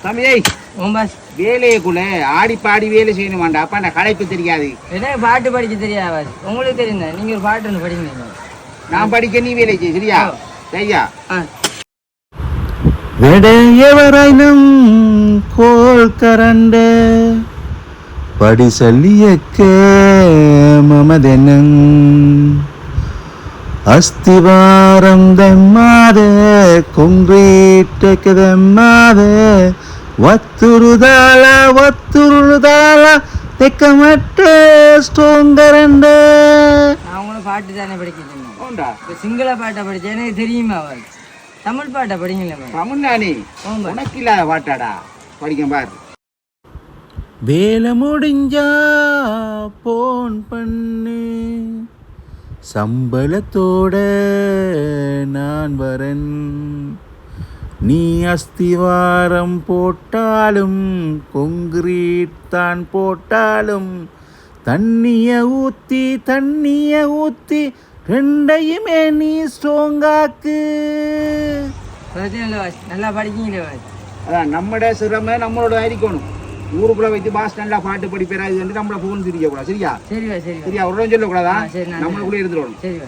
தம்பியை வேலைக்குள்ள ஆடி பாடி வேலை செய்யணுமாண்டா அப்பா நான் களைப்பு தெரியாது. எனக்கு பாட்டு படிக்க தெரியாது. உங்களுக்கு தெரியும், நீங்க ஒரு பாட்டு ஒன்று படிங்க. நான் படிக்க நீ வேலை செய்ய சரியா? சரியா? விடையவரைனும் கோல் கரண்ட படி சொல்லியக்க மமதென்னங் அஸ்திவாரம் தெம்மாத கொங்கீட்டக்கு தெம்மாத வத்துருதால தெக்கமட்ட ஸ்டோங்கரண்ட. நான் உங்களை பாட்டு தானே படிக்க சிங்கள பாட்டை படிச்சேன், எனக்கு தெரியுமா? தமிழ் பாட்டை படிங்களா? தமிழ் நானே உனக்கு இல்லாத பாட்டாடா படிக்க பாரு. வேலை முடிஞ்சா போன் பண்ணு, சம்பளத்தோட நான் வரன். நீ அஸ்திவாரம் போட்டாலும் கொங்கிரீட் தான் போட்டாலும் தண்ணிய ஊத்தி ரெண்டையுமே நீ ஸ்ட்ராங்காக்கு. நல்லா படிக்கீங்களே. அதான் நம்மட சிரம நம்மளோட இருக்கணும். ஊருக்குள்ள வைத்து பாஸ் நல்லா பாட்டு படிப்பேரா இது நம்மள போன் திரிக்க கூடாது சரியா? சரியா சரியா? ஒரு சொல்லக்கூடாதா? நம்மளுக்குள்ளே இருந்துடணும். சரி.